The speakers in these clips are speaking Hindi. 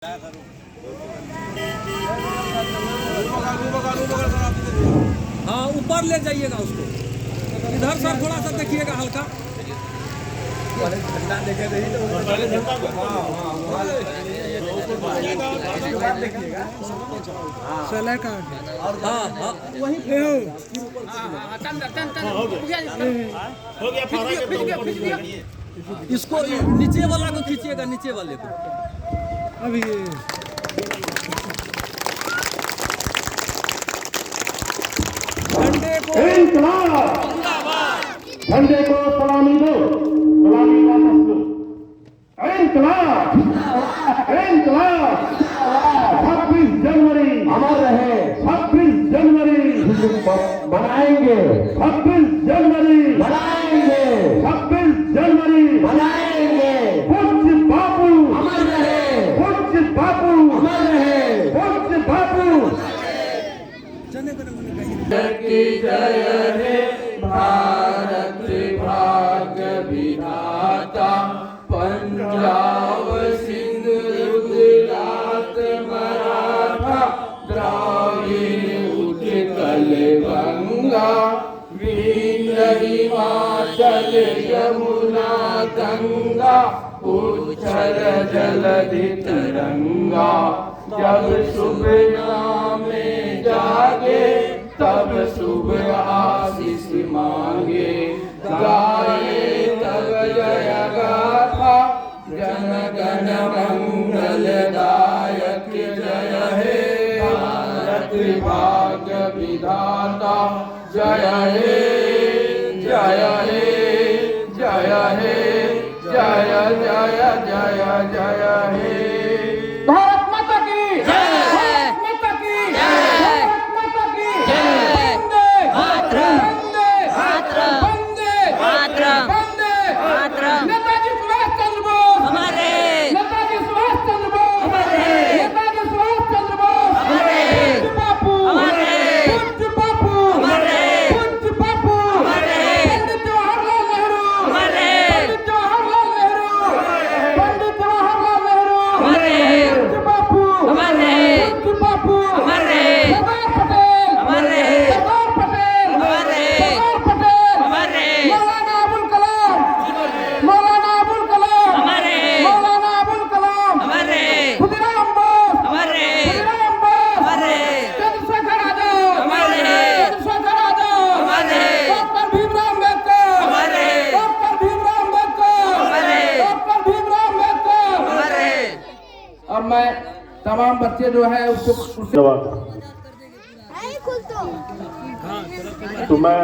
हाँ, ऊपर ले जाइएगा उसको। इधर सर थोड़ा सा देखिएगा हल्का। झंडा देखे इसको नीचे वाला को खींचिएगा, नीचे वाले को अभी झंडे को सलामी दो, सलामी वापस दो। इंकलाब, इंकलाब, 26 जनवरी अमर रहे। 26 जनवरी मनाएंगे, 26 जनवरी मनाएंगे, 26 जनवरी मनाएंगे। पूज्य बापू अमर रहे, पूज्य बापू अमर रहे, पूज्य बापू की जय हे भारत भाग्य विधाता। पंजाब सिंध गुजरात मराठा द्राविड़ उत्कल गंगा विंध्य हिमाचल यमुना गंगा उच्छल जलधि तरंगा। जब शुभ नाम जागे तब शुभ आशीष मांगे। गाए तब जय गाथा जन गण मंगलदायक। जय हे भारत भाग्य विधाता। जय हे जय हे जय हे जय जय जय जय हे। भारत माता की जय, भारत माता की जय, भारत माता की जय। वंदे मातरम, वंदे मातरम, वंदे मातरम, वंदे मातरम। नेताजी सुभाष चंद्र बोस हमारे, नेताजी सुभाष चंद्र बोस हमारे, नेताजी सुभाष चंद्र बोस हमारे। पूज्य बापू हमारे, पूज्य बापू हमारे, पूज्य बापू हमारे। पंडित जवाहरलाल नेहरू हमारे, पंडित जवाहरलाल नेहरू हमारे, पंडित जवाहरलाल नेहरू हमारे। पूज्य बापू हमारे, पूज्य बापू हमारे। सरदार पटेल हमारे, सरदार पटेल हमारे, सरदार पटेल हमारे। मौलाना अबुल कलाम, मौलाना अबुल कलाम हमारे, मौलाना अबुल कलाम हमारे। खुदीराम बोस हमारे, खुदीराम बोस हमारे। चंद्रशेखर आजाद हमारे, चंद्रशेखर आजाद हमारे। डॉक्टर भीमराव अम्बेडकर हमारे, डॉक्टर भीमराव अम्बेडकर हमारे, डॉक्टर भीमराव अम्बेडकर हमारे। और मैं तमाम बच्चे जो है उसको तो मैं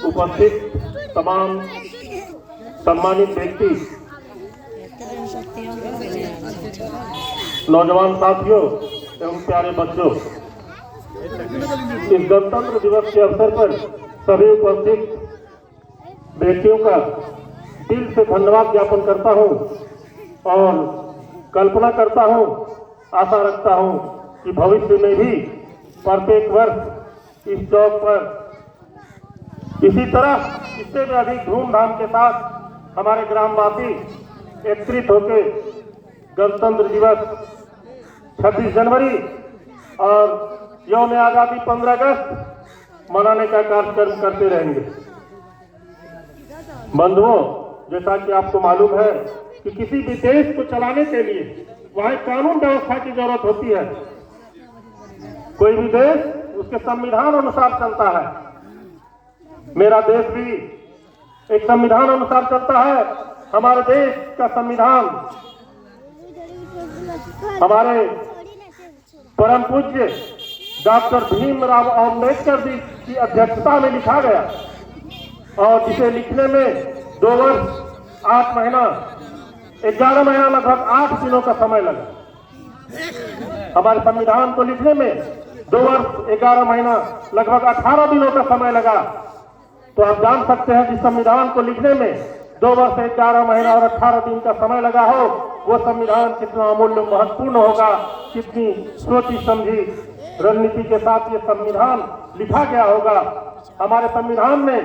उपस्थित तमाम सम्मानित व्यक्ति, नौजवान साथियों एवं प्यारे बच्चों, इस गणतंत्र दिवस के अवसर पर सभी उपस्थित व्यक्तियों का दिल से धन्यवाद ज्ञापन करता हूं और कल्पना करता हूं, आशा रखता हूं कि भविष्य में भी प्रत्येक वर्ष इस चौक पर इसी तरह इससे भी अधिक धूमधाम के साथ हमारे ग्रामवासी एकत्रित होकर गणतंत्र दिवस 26 जनवरी और यौम आज़ादी 15 अगस्त मनाने का कार्यक्रम करते रहेंगे। बंधुओं, जैसा कि आपको मालूम है कि किसी भी देश को चलाने के लिए वहाँ कानून व्यवस्था की जरूरत होती है। कोई भी देश उसके संविधान अनुसार चलता है। मेरा देश भी एक संविधान अनुसार चलता है। हमारे देश का संविधान हमारे परम पूज्य डॉक्टर भीमराव अम्बेडकर जी की अध्यक्षता में लिखा गया और जिसे लिखने में 2 वर्ष 8 महीना 11 महीना लगभग 8 दिनों का समय लगा। हमारे संविधान को लिखने में 2 वर्ष 11 महीना लगभग 18 दिनों का समय लगा। तो आप जान सकते हैं कि संविधान को लिखने में 2 वर्ष 11 महीना और 18 दिन का समय लगा हो, वो संविधान कितना अमूल्य महत्वपूर्ण होगा, कितनी सोची समझी रणनीति के साथ ये संविधान लिखा गया होगा। हमारे संविधान में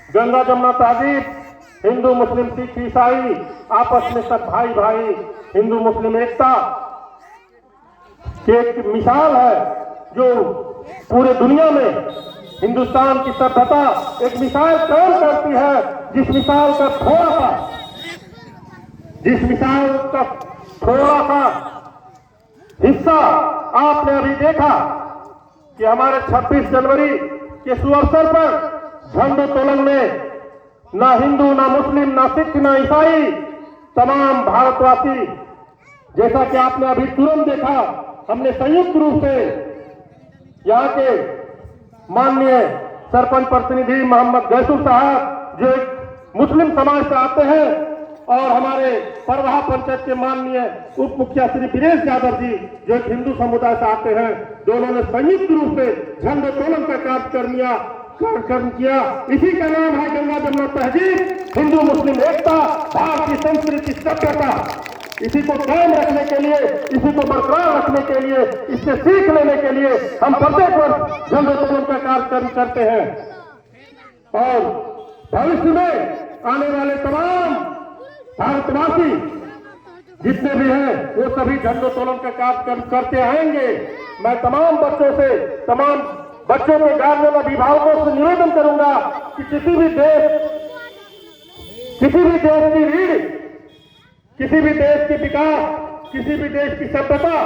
गंगा जमुना तहजीब, हिंदू मुस्लिम सिख ईसाई आपस में सब भाई भाई, हिंदू मुस्लिम एकता, कि एक मिसाल है जो पूरे दुनिया में हिंदुस्तान की सभ्यता एक मिसाल कायम करती है, जिस मिसाल का थोड़ा सा हिस्सा आपने अभी देखा कि हमारे 26 जनवरी के सुअवसर पर झंडोत्तोलन में ना हिंदू, ना मुस्लिम, ना सिख, ना ईसाई, तमाम भारतवासी, जैसा कि आपने अभी तुरंत देखा, हमने संयुक्त रूप से यहाँ के माननीय सरपंच प्रतिनिधि मोहम्मद गैसुर साहब जो एक मुस्लिम समाज से आते हैं और हमारे परवाह पंचायत के माननीय उप मुखिया श्री वीरेश यादव जी जो एक हिंदू समुदाय से आते हैं, दोनों ने संयुक्त रूप से झंडोत्तोलन का कार्यक्रम किया। इसी का नाम है गंगा जमुना तहजीब, हिंदू मुस्लिम एकता, भारतीय संस्कृति सभ्यता। इसी को कायम रखने के लिए, इसी को बरकरार रखने के लिए, इससे सीख लेने के लिए हम प्रत्येक वर्ष झंडोत्तोलन का कार्यक्रम करते हैं और भविष्य में आने वाले तमाम भारतवासी जितने भी हैं वो सभी झंडोत्तोलन का कार्यक्रम करते आएंगे। मैं तमाम बच्चों के गार्जियन अभिभावकों से निवेदन करूंगा कि किसी भी देश की रीढ़, किसी भी देश की विकास, किसी भी देश की सभ्यता,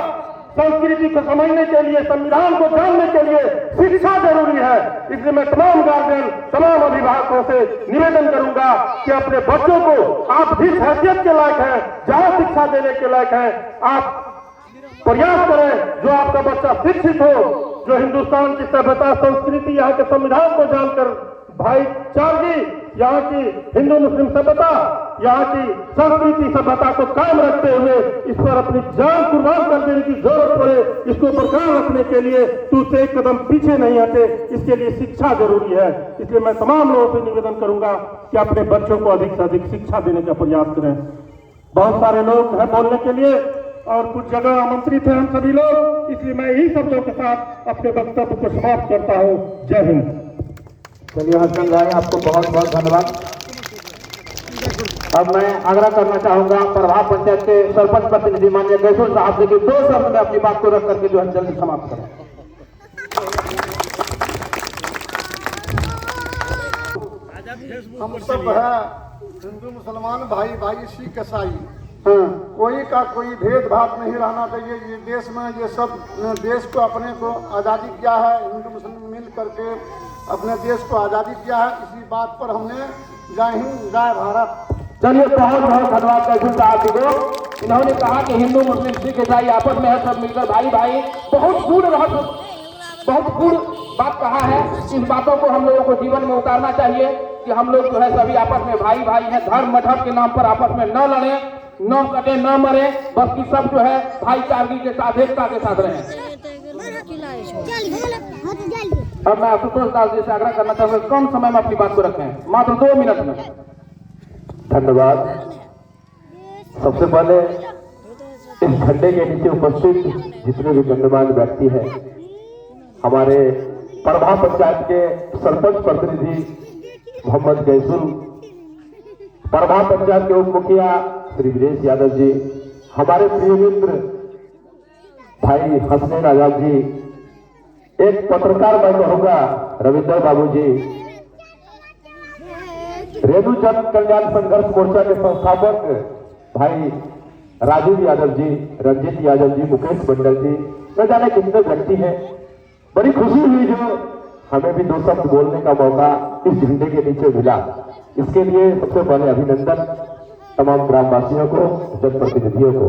संस्कृति को समझने के लिए, संविधान को जानने के लिए शिक्षा जरूरी है। इसलिए मैं तमाम गार्जियन, तमाम अभिभावकों से निवेदन करूंगा कि अपने बच्चों को आप जिस हैसियत के लायक हैं, जहां शिक्षा देने के लायक हैं, आप प्रयास करें जो आपका बच्चा शिक्षित हो, जो हिंदुस्तान की सभ्यता, संस्कृति, यहाँ के संविधान को जानकर भाईचारगी, यहाँ की हिंदू मुस्लिम सभ्यता, यहाँ की संस्कृति सभ्यता को कायम रखते हुए इस पर अपनी जान कुर्बान कर देने की जरूरत पड़े, इसको बरकरार रखने के लिए तो उससे एक कदम पीछे नहीं हटे, इसके लिए शिक्षा जरूरी है। इसलिए मैं तमाम लोगों से निवेदन करूंगा कि अपने बच्चों को अधिक से अधिक शिक्षा देने का प्रयास करें। बहुत सारे लोग हैं बोलने के लिए और कुछ जगह आमंत्रित हैं हम सभी लोग, इसलिए मैं यही शब्दों के साथ अपने वक्तव्य को समाप्त करता हूँ। जय हिंद। चलिए हसन भाई, आपको बहुत बहुत धन्यवाद। अब मैं आग्रह करना चाहूंगा प्रभाव पंचायत के सरपंच प्रतिनिधि माननीय गैसुर साहब से कि 2 शब्द में अपनी बात को रख करके जो है जल्दी समाप्त करें। हम सब है हिंदू मुसलमान भाई भाई, सिख ईसाई, कोई का कोई भेदभाव नहीं रहना चाहिए। ये देश में ये सब देश को अपने को आज़ादी किया है, हिंदू मुस्लिम मिल करके अपने देश को आज़ादी किया है। इसी बात पर हमने जय हिंद जय भारत। चलिए बहुत बहुत धन्यवाद गैसुर साहब जी को। इन्होंने कहा कि हिंदू मुस्लिम सिख ईसाई आपस में है, सब मिलकर भाई भाई। बहुत गूढ़ बात कहा है। इन बातों को हम लोगों को जीवन में उतारना चाहिए कि हम लोग जो है सभी आपस में भाई भाई हैं। धर्म मजहब के नाम पर आपस में न लड़े, न कटे, न मरे, बल्कि सब जो है भाईचारगी के साथ, एकता के साथ रहें। अब मैं आशुतोष दास जी से आग्रह करना चाहूंगा कम समय में अपनी बात को रखें, मात्र 2 मिनट में। धन्यवाद। सबसे पहले इस झंडे के नीचे उपस्थित जितने भी गणमान्य व्यक्ति हैं, हमारे परभा पंचायत के सरपंच प्रतिनिधि मोहम्मद गैसुर, परभा पंचायत के उप मुखिया श्री वीरेश यादव जी, हमारे प्रिय मित्र भाई हसनैन आजाद जी, एक पत्रकार मैं कहूंगा रविंदर बाबू जी, रेणु जन कल्याण संघर्ष मोर्चा के संस्थापक भाई राजीव यादव जी, रंजीत यादव जी, मुकेश मंडल जी, न जाने कितने व्यक्ति हैं। बड़ी खुशी हुई जो हमें भी 2 शब्द बोलने का मौका इस झंडे के नीचे मिला। इसके लिए सबसे पहले अभिनंदन तमाम ग्रामवासियों को, जनप्रतिनिधियों को।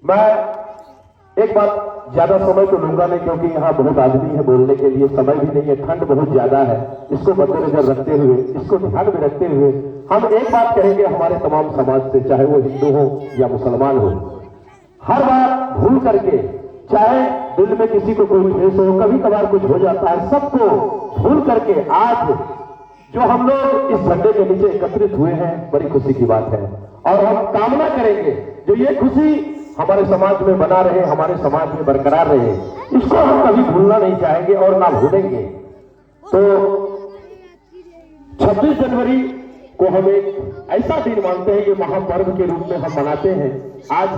मैं एक बात ज्यादा समय तो लूंगा नहीं क्योंकि यहाँ बहुत आदमी है, बोलने के लिए समय भी नहीं है, ठंड बहुत ज्यादा है। इसको मद्देनजर रखते हुए, इसको ध्यान में रखते हुए हम एक बात कहेंगे हमारे तमाम समाज से, चाहे वो हिंदू हो या मुसलमान हो। हर बार भूल करके, चाहे दिल में किसी को कोई ठेस हो, कभी कभार कुछ हो जाता है, सबको भूल करके आज जो हम लोग इस झंडे के नीचे एकत्रित हुए हैं, बड़ी खुशी की बात है। और हम कामना करेंगे जो ये खुशी हमारे समाज में बना रहे, हमारे समाज में बरकरार रहे, इसको हम कभी भूलना नहीं चाहेंगे और ना भूलेंगे। तो 26 जनवरी को हम एक ऐसा दिन मानते हैं, ये महापर्व के रूप में हम मनाते हैं। आज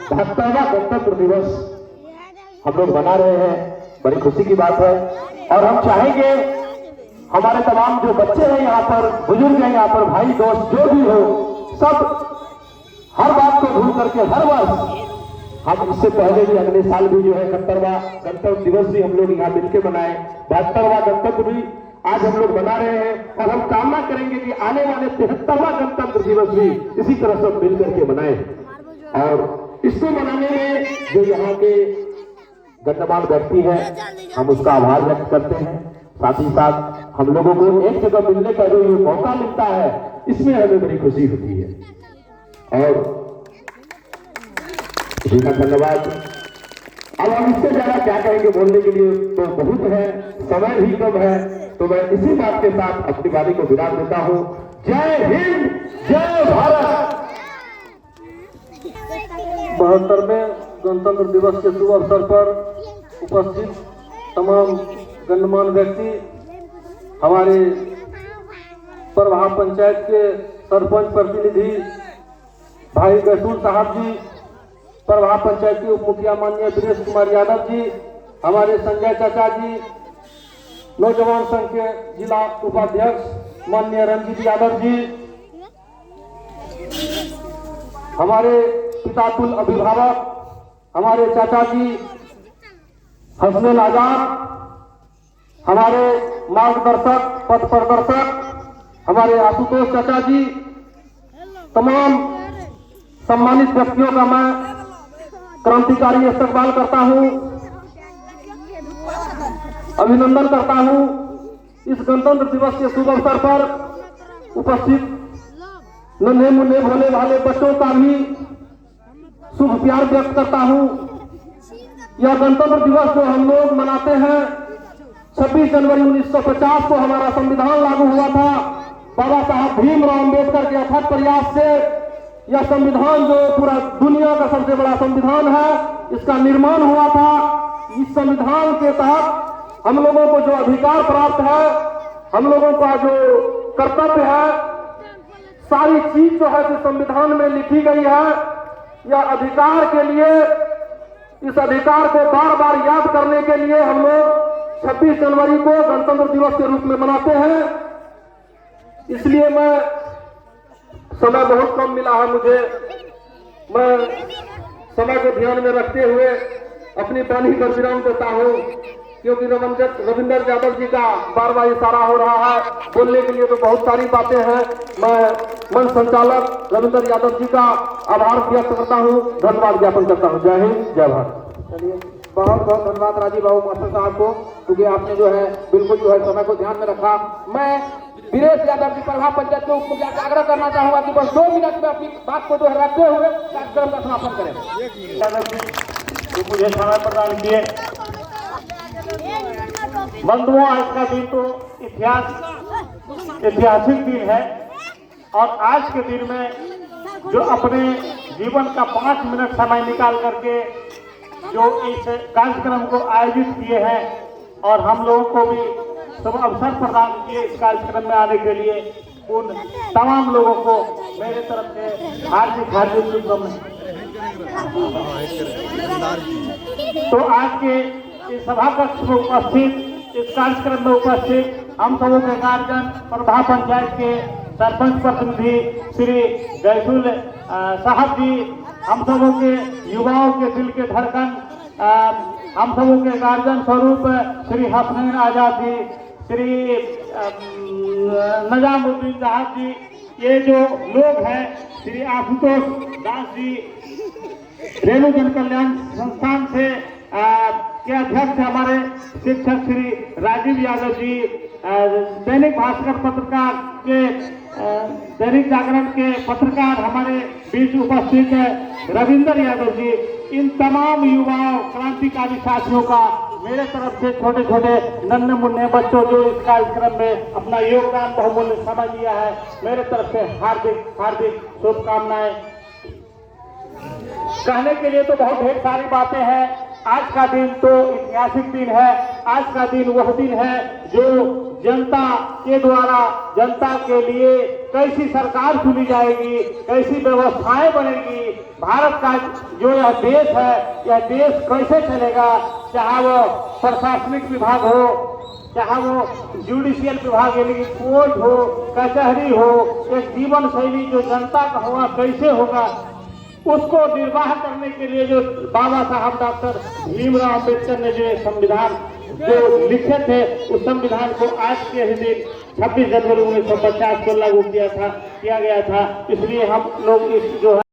72वां गणतंत्र दिवस हम लोग मना रहे हैं, बड़ी खुशी की बात है। और हम चाहेंगे हमारे तमाम जो बच्चे हैं यहाँ पर, बुजुर्ग हैं यहाँ पर, भाई दोस्त जो भी हो, सब हर बात को भूल करके हर वर्ष हम इससे पहले भी अगले साल भी जो है 71वां गणतंत्र दिवस भी हम लोग यहाँ मिलकर मनाए, 72वां गणतंत्र भी आज हम लोग मना रहे हैं। और हम कामना करेंगे कि आने वाले 73वां गणतंत्र दिवस भी इसी तरह सब मिल करके मनाए। और इसको मनाने में जो यहाँ के गणमान्य व्यक्ति है, हम उसका आभार व्यक्त करते हैं। साथ ही साथ हम लोगों को एक जगह मिलने का जो ये मौका मिलता है, इसमें हमें बड़ी खुशी होती है। और जी का धन्यवाद। अब हम इससे ज्यादा क्या कहेंगे, बोलने के लिए तो बहुत है, समय भी कम है, तो मैं इसी बात के साथ अपनी वाणी को विराम देता हूं। जय हिंद, जय भारत। 72वें गणतंत्र दिवस के शुभ अवसर पर उपस्थित तमाम गणमान्य व्यक्ति, हमारे परभा पंचायत के सरपंच प्रतिनिधि भाई गैसूल साहब जी, परभा पंचायत के उप मुखिया माननीय दिनेश कुमार यादव जी, हमारे संजय चाचा जी, नौजवान संघ के जिला उपाध्यक्ष माननीय रंजीत यादव जी, हमारे पितातुल अभिभावक हमारे चाचा जी हसनैन आजाद, हमारे मार्गदर्शक पथ प्रदर्शक हमारे आशुतोष चाचा जी, तमाम सम्मानित व्यक्तियों का मैं क्रांतिकारी इस्तकबाल करता हूं, अभिनंदन करता हूं। इस गणतंत्र दिवस के शुभ अवसर पर उपस्थित नन्हे मुन्ने भोले भाले बच्चों का भी शुभ प्यार व्यक्त करता हूं। यह गणतंत्र दिवस जो हम लोग मनाते हैं, 26 जनवरी 1950 को हमारा संविधान लागू हुआ था। बाबा साहब भीमराव अम्बेडकर के अथक प्रयास से यह संविधान जो पूरा दुनिया का सबसे बड़ा संविधान है, इसका निर्माण हुआ था। इस संविधान के तहत हम लोगों को जो अधिकार प्राप्त है, हम लोगों का जो कर्तव्य है, सारी चीज जो है इस संविधान में लिखी गई है। यह अधिकार के लिए, इस अधिकार को बार बार याद करने के लिए हम लोग 26 जनवरी को गणतंत्र दिवस के रूप में मनाते हैं। इसलिए मैं, समय बहुत कम मिला है मुझे, मैं समय को ध्यान में रखते हुए अपनी वाणी पर विराम देता हूँ, क्योंकि रविंद्र यादव जी का बार बार इशारा हो रहा है। बोलने के लिए तो बहुत सारी बातें हैं। मैं मंच संचालक रविंद्र यादव जी का आभार व्यक्त करता हूँ, धन्यवाद ज्ञापन करता हूँ। जय हिंद, जय भारत। चलिए, बहुत बहुत धन्यवाद राजीव बाबू मास्टर साहब को, क्योंकि आपने जो है बिल्कुल जो है समय को ध्यान में रखा। मैं दिनेश यादव जी परभा पंचायत के उप मुखिया से आग्रह करना चाहूंगा कि बस 2 मिनट में अपनी बात को जो है रखते हुए कार्यक्रम का समापन करें। तो मुझे समय प्रदान किए। बंधुओं, आज का दिन तो ऐतिहासिक दिन है, और आज के दिन में जो अपने जीवन का 5 मिनट समय निकाल करके जो इस कार्यक्रम को आयोजित किए हैं, और हम लोगों को भी सब अवसर प्रदान किए इस कार्यक्रम में आने के लिए, उन तमाम लोगों को मेरे तरफ से हार्दिक हार्दिक शुभकामनाएं। तो आज के इस सभा कक्ष में उपस्थित, इस कार्यक्रम में उपस्थित हम सबों के गार्जियन, परभा पंचायत के सरपंच प्रतिनिधि श्री गैसूल साहब जी, हम सबों के युवाओं के दिल के धड़कन, हम सबों के गार्जियन स्वरूप श्री हसनैन आजाद जी, श्री नजामुद्दीन साहब जी, ये जो लोग हैं, श्री आशुतोष दास जी, रेणु जन कल्याण संस्थान से के अध्यक्ष हमारे शिक्षक श्री राजीव यादव जी, दैनिक भास्कर पत्रकार के, दैनिक जागरण के पत्रकार हमारे बीच उपस्थित रविंद्र यादव जी, इन तमाम युवाओं क्रांतिकारी साथियों का मेरे तरफ से, छोटे छोटे नन्हे मुन्ने बच्चों जो इस कार्यक्रम में अपना योगदान बहुमूल्य समय दिया है, मेरे तरफ से हार्दिक हार्दिक शुभकामनाएं। कहने के लिए तो बहुत ढेर सारी बातें हैं, आज का दिन तो ऐतिहासिक दिन है। आज का दिन वह दिन है जो जनता के द्वारा जनता के लिए कैसी सरकार चुनी जाएगी, कैसी व्यवस्थाएं बनेगी, भारत का जो यह देश है, यह देश कैसे चलेगा, चाहे वो प्रशासनिक विभाग हो, चाहे वो जुडिशियल विभाग यानी कि कोर्ट हो, कचहरी हो, एक जीवन शैली जो जनता का होगा कैसे होगा, उसको निर्वाह करने के लिए जो बाबा साहब डॉक्टर भीमराव अम्बेडकर ने जो संविधान जो लिखे थे, उस संविधान को आज के ही दिन 26 जनवरी 1950 को लागू किया गया था। इसलिए हम लोग इस जो है